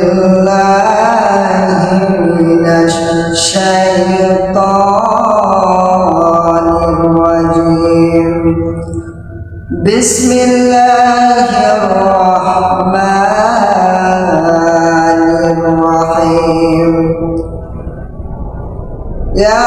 বিল্লাহি মিনাশ শাইতানির রাজিম বিসমিল্লাহির রাহমানির রাহিম ইয়া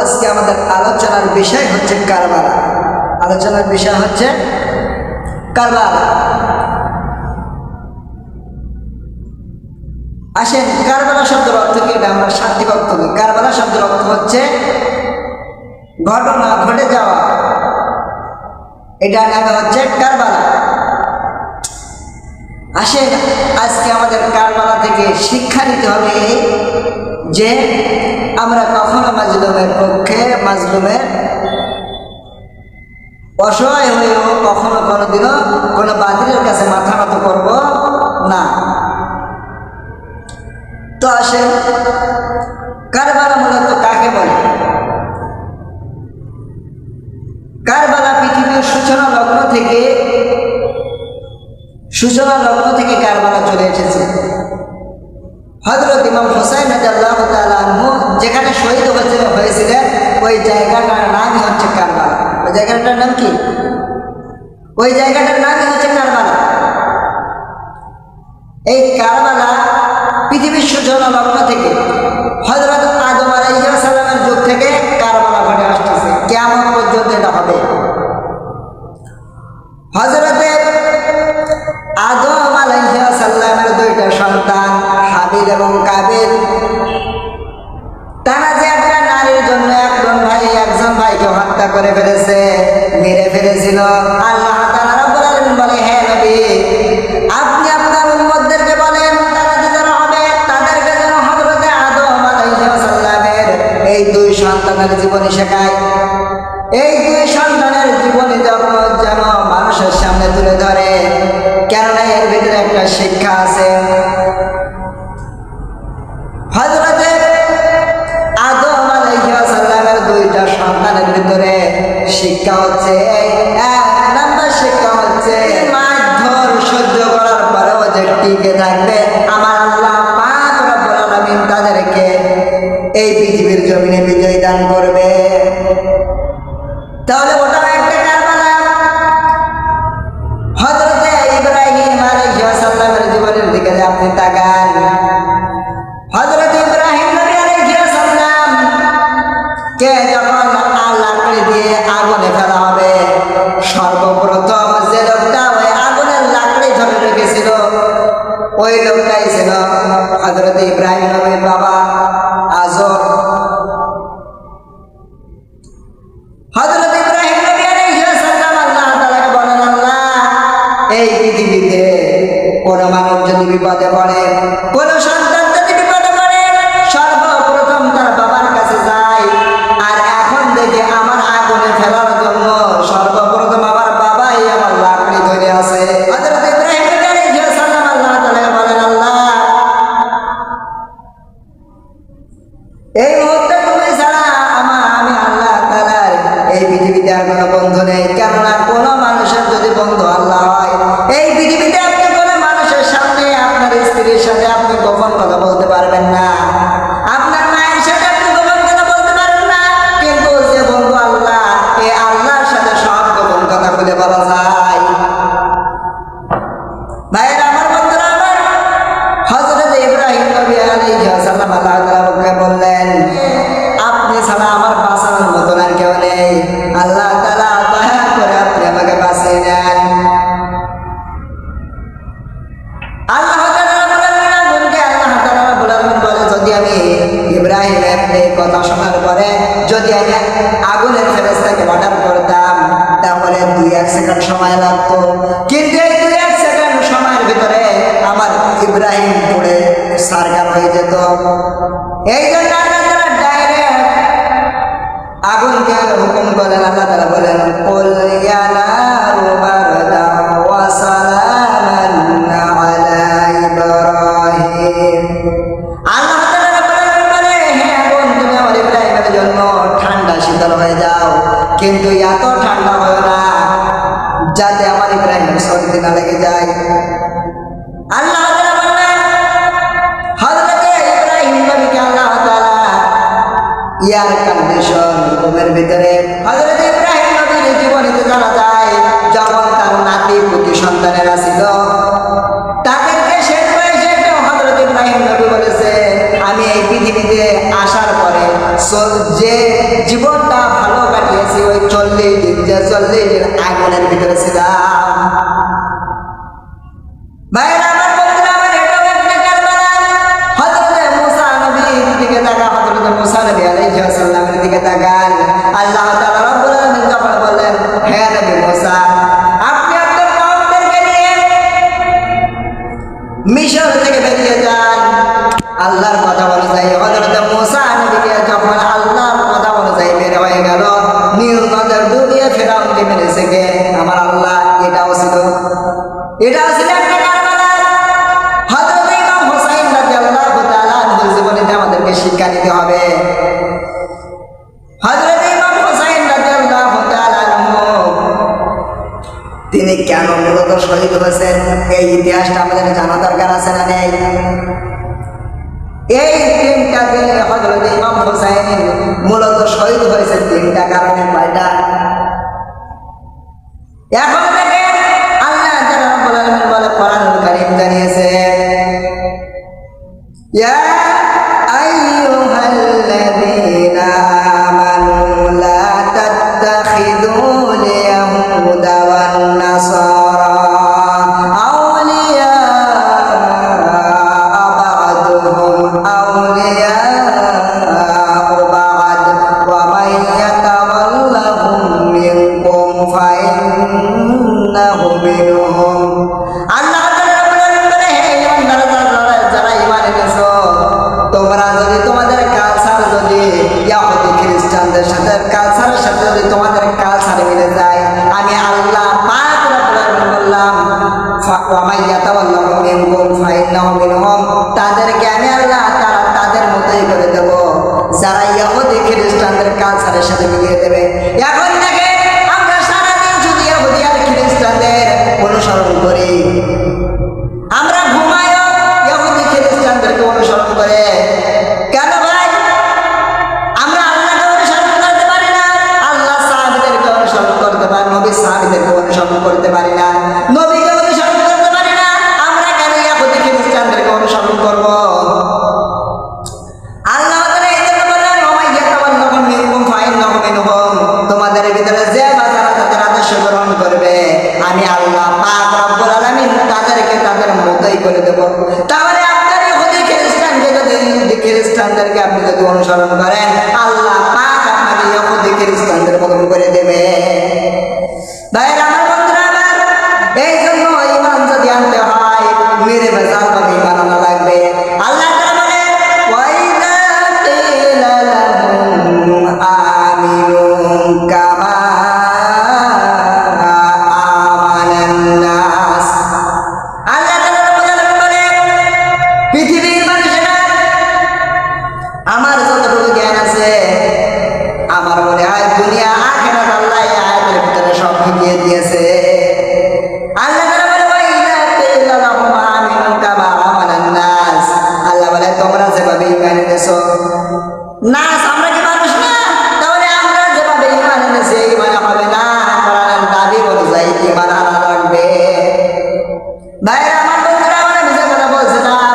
আজকে আমাদের আলোচনার বিষয় হচ্ছে কারবালা। আলোচনার বিষয় হচ্ছে কারবালা। আসেন, কারবালা শব্দের অর্থ কি আমরা শান্তি অর্থ করি। কারবালা শব্দের অর্থ হচ্ছে ঘটনা ঘটে যাওয়া, এটা নাম হচ্ছে কারবালা। আসেন, আজকে আমাদের কারবালা থেকে শিক্ষা নিতে হবে যে আমরা কখনো মাজলুমের পক্ষে, মাজলুমের অসহায় হয়েও কখনো কোনোদিনও কোনো বাতিলের কাছে মাথা নত করব না। তো আসেন, কারবালা মূলত কাকে বলে? কারবালা পৃথিবীর সূচনা লগ্ন থেকে কারবালা চলে এসেছে। হযরত ইমাম হুসাইন রাদিয়াল্লাহু তাআলা আনহু যেখানে শহীদ হয়েছিলেন ওই জায়গাটার নামই হচ্ছে কারবালা। ওই জায়গাটার নাম কি? ওই জায়গাটার নামই হচ্ছে কারবালা। এই কারবালা পৃথিবীর সূচনা লগ্ন থেকে হযরত আদম আলাইহিস সালামের যুগ থেকে কারবালা ঘটে আসতেছে, কিয়ামত পর্যন্ত এটা হবে। হযরত আদম আলাইহিস সালামের দুইটা সন্তান হাবিল এবং কাবিল, তারা যে একটা নারীর জন্য একজন ভাইকে হত্যা করে ফেলেছে, মেরে ফেলেছিল। আল্লাহ তাআলা রাব্বুল আলামিন বলে, হে নবী, আপনি আপনার উম্মতদেরকে বলেন তারা যারা হবে তাদেরকে যেন হযরত আদম আলাইহিস সালামের এই দুই সন্তানের জীবনী শেখায়। এই দুই সন্তানের জীবনী যেন মানুষের সামনে তুলে ধরে, কেননা এর ভিতরে একটা শিক্ষা আছে। হযরত আদম আলাইহিস সালামের দুইটা সন্তানের ভিতরে শিক্ষা হচ্ছে, এক নাম্বার শিক্ষা হচ্ছে মারধর সহ্য করার পরেও যে টিকে থাকবে, আমার আল্লাহ পাক রব্বুল আলামিন তাদেরকে এই পৃথিবীর জমিনে বিজয় দান করবে। তাহলে ওটা একটা কারবালা। হযরত ইব্রাহিম আলাইহিস সালামের জীবনের দিকে আপনি তাকান। হযরত ইব্রাহিম নবী আলাইহিস সালাম কে যখন লাকড়ি দিয়ে আগুনে ফেলা হবে, সর্বপ্রথম যে লোকটা ওই আগুনের লাকড়ি ধরে রেখেছিল ওই লোকটাই ছিল হযরত ইব্রাহিম নবীর বাবা আজর। হযরত ইব্রাহিম নবী আলাইহিস সালাম আল্লাহ তাআলাকে বলেন, আল্লাহ, এই পৃথিবীতে কোন মানুষ যদি বিপদে পড়ে, কোন সন্তান যদি বিপদে পড়ে, সর্বপ্রথম তার বাবার কাছে যায়। আর এখন দেখে আমার আগুনে ফেলার জন্য সর্বপ্রথম আমার বাবাই আমার লাকড়ি ধরে আছে। হযরত ইব্রাহিম নবী আলাইহিস সালাম আল্লাহ তাআলাকে বলেন, আল্লাহ, এই মুহূর্তে তুমি ছাড়া আমি আল্লাহ তাআলার এই পৃথিবীতে আর কোনো বন্ধু নেই। কেননা কোনো মানুষের যদি বন্ধু আল্লাহ হয়, এই পৃথিবীতে আপনি কোনো মানুষের সামনে আপনার স্ত্রীর সাথে আপনি গোপন কথা বলতে পারবেন না, আপনার মায়ের সাথে আপনি গোপন কথা বলতে পারবেন না। কিন্তু যে বন্ধু আল্লাহ, এই আল্লাহর সাথে সব গোপন কথা খুলে বলা যায়। ভাইয়েরা আমার, বন্ধুরা আমার, হযরত ইব্রাহিম নবী আলাইহিস সালাম আল্লাহ তাআলাকে বললেন, আপনি ছাড়া আমার বাঁচানোর মতন আর কেউ নেই। আল্লাহ তাআলা দয়া করে আপনি আমাকে বাঁচিয়ে নেন। আল্লাহ তাআলা বলে, যদি আমি ইব্রাহিমের এই কথা শোনার পরে যদি আমি আগুনের ফেরেশতাকে অর্ডার করতাম, তাহলে 2-1 সেকেন্ড সময় লাগতো। কিন্তু এই 2-1 সেকেন্ড সময়ের ভিতরে আমার ইব্রাহিম পুড়ে সারগার হয়ে যেত। এই জন্য আল্লাহ তাআলা ডাইরেক্ট আগুনকে হুকুম করলেন। আল্লাহ তাআলা বলেন, কুল ইয়া নারু বারদান ওয়া সালামান আলা ইব্রাহিম। আল্লাহ তাআলা বলে, হে আগুন, তুমি আমার ইব্রাহিমের জন্য ঠান্ডা শীতল হয়ে যাও, কিন্তু এত ঠান্ডা হয় না যাতে আমার ইব্রাহিমের সর্দি না লেগে যায়। আল্লাহ তাআলা বললেন, হযরত ইব্রাহিম নবীকে আল্লাহ তাআলা এয়ার কন্ডিশন রুমের ভিতরে, হযরত ইব্রাহিম নবীর জীবনীতে জানা যায় যখন তার নাতি পুত্র সন্তানেরা ছিল তাদেরকে শেষ বয়সে হযরত ইব্রাহিম নবী বলেছে, আমি এই পৃথিবীতে আসার পরে যে জীবনটা ভালো কাটিয়েছি ওই 40 দিন, যে 40 দিন আগুনের ভিতরে ছিলাম। ভাইরা আমার, বন্ধুরা আমার, এটাও একটা কারবালা। হযরত মুসা নবীর দিকে তাকান, হযরত মুসা নবী আলাইহিস সালামের দিকে তাকান। আল্লাহ তাআলা রব্বুল আলামিন যখন বললেন, হে নবী মুসা, আপনি আপনার কওমদেরকে নিয়ে মিশর থেকে বেরিয়ে যান। আল্লাহর কথা অনুযায়ী হযরত মুসা নবীকে যখন আল্লাহর কথা অনুযায়ী বের হয়ে গেল, নীল নদের ডুবিয়ে ফেরাউনকে মেরেছে কে? আমার আল্লাহ। এটাও ছিল একটা কারবালা। হযরত ইমাম হুসাইন রাদিয়াল্লাহু তাআলা আনহুর জীবনীতে আমাদেরকে শিক্ষা নিতে হবে। হযরত ইমাম হুসাইন রাদিয়াল্লাহু তাআলা আনহু তিনি কেন মূলত শহীদ হয়েছেন, এই ইতিহাসটা আমাদের জানা দরকার আছে না নেই? এই 3টা দিনে হযরত ইমাম হুসাইন মূলত শহীদ হয়েছে 3টা কারণে। কয়টা? এখন থেকে আল্লাহ তাআলা রব্বুল আলামিন বলে, কোরআনুল কারীম জানিয়েছে, ইয়া আইয়ুহাল্লাযীনা আমানু লা তাত্তাখিযুল ইয়াহুদা ওয়ান নাসারা আউলিয়া বা'দুহুম আউলিয়া বা'দ ওয়া মান ইয়াতাওয়াল্লাহুম মিনকুম ফাইন্নাহু মিনহুম। আল্লাহ তাআলা রব্বুল আলামিন বলে, হে ঈমানদাররা, যারা ঈমান এনেছো, তোমরা যদি তোমাদের কালচার যদি ইহুদি খ্রিস্টানদের সাথে কালচারের সাথে যদি তোমাদের কালচার মিলে যায়, আমি আল্লাহ পাক রব্বুল আলামিন বললাম, ওয়া মান ইয়াতাওয়াল্লাহুম মিনকুম ফাইন্নাহু মিনহুম, তাদেরকে আমি আল্লাহ তাআলা তাদের মতোই করে দেব যারা ইহুদি খ্রিস্টানদের কালচারের সাথে মিলিয়ে দেবে। এখন থেকে আমরা সারাদিন যদি ইহুদি আর খ্রিস্টানদের অনুসরণ করি, আমরা ঘুমায়ও ইহুদি খ্রিস্টানদেরকে অনুসরণ করে, কেন ভাই? আমরা আল্লাহকে অনুসরণ করতে পারি না, আল্লাহ সাহাবীদেরকে অনুসরণ করতে পারি, নবী সাহাবীদেরকে অনুসরণ করতে পারি না, নবীকে অনুসরণ করতে পারি না, আমরা কেন ইহুদি খ্রিস্টানদেরকে অনুসরণ করব? আল্লাহ তাআলা এই জন্য বললেন, ওয়া মান ইয়াতাওয়াল্লাহুম মিনকুম ফাইন্নাহু মিনহুম, তোমাদের ভিতরে যে যারা তাদের আদর্শ গ্রহণ করবে, আমি আল্লাহ পাক রব্বুল আলামিন তাদেরকে তাদের মতোই করে দেব। তাহলে আপনার ইহুদি খ্রিস্টানদেরকে আপনি যদি অনুসরণ করেন, আল্লাহ পাক আপনাকে ইহুদি খ্রিস্টানদের মতন করে দেবে। ভাইরা আমার, বন্ধুরা আমার, এই জন্য ঈমান যদি আনতে হয় মেরে ভেজাল ভাবে ঈমান আনা লাগবে। আল্লাহ তাআলা বলে, ওয়া ইযা কিলা লাহুম আমিনু কামা আমানান নাস। আল্লাহ তাআলা রব্বুল আলামিন বলে, পৃথিবীর মানুষেরা, আমার যতটুকু জ্ঞান আছে, আমার মনে হয় দুনিয়া আখিরাত আল্লাহ এই আয়াতের ভিতরে সব শিখিয়ে দিয়েছে। আল্লাহ তাআলা বলে, ওয়া ইযা কিলা লাহুম আমিনু কামা আমানান নাস, আল্লাহ বলে তোমরা যেভাবে ঈমান এনেছো, নাস আমরা কি মানুষ না? তাহলে আমরা যেভাবে ঈমান এনেছি এই ঈমান হবে না, কোরআনের দাবি অনুযায়ী ঈমান আনা লাগবে। ভাইরা আমার, বন্ধুরা আমার, আমি যে কথা বলছিলাম,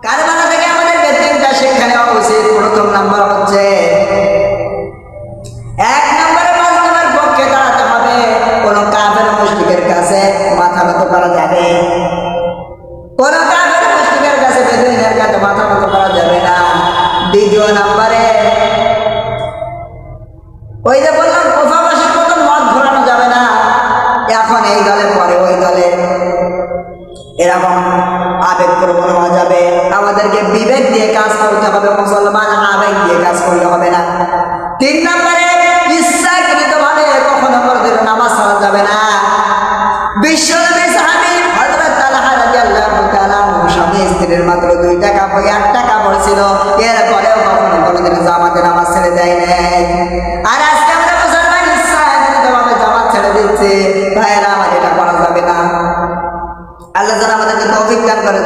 কারবালা থেকে আমাদেরকে 3টা শিক্ষা নেওয়া উচিত। প্রথম নাম্বার হচ্ছে, 1 নম্বরে মাসলুমের পক্ষে দাঁড়াতে হবে, কোন কাফের মুশরিকের কাছে মাথা নত করা যাবে, কোন কাফের মুশরিকের কাছে, বেদুইনের কাছে মাথা নত করা যাবে না। 2 নম্বরে, ওই যে বললাম কুফাবাসীর মতো মত ঘোরানো যাবে না, এখন এই দলে পরে ওই দলে, এরকম আবেগ প্রবণ হওয়া যাবে। আমাদেরকে বিবেক দিয়ে কাজ করতে হবে, মুসলমান আবেগ দিয়ে কাজ করলে হবে না। 3 নম্বরে ইচ্ছাকৃতভাবে কখনো ফরজের নামাজ ছাড়া যাবে না। বিশ্বনবী সাহাবী হযরত তালহা রাদিয়াল্লাহু তাআলা স্বামী স্ত্রীর মাত্র 2 টাকা 1 টাকা পড়ছিল, এরপরেও কখনো ফরজের জামাতে নামাজ ছেড়ে দেয় নাই। আর আজকে আমরা মুসলমান ইচ্ছাকৃতভাবে জামাত ছেড়ে দিচ্ছি। ভাইয়েরা, আমার এটা করা যাবে না। আল্লাহ যেন আমাদেরকে তৌফিক দান করে।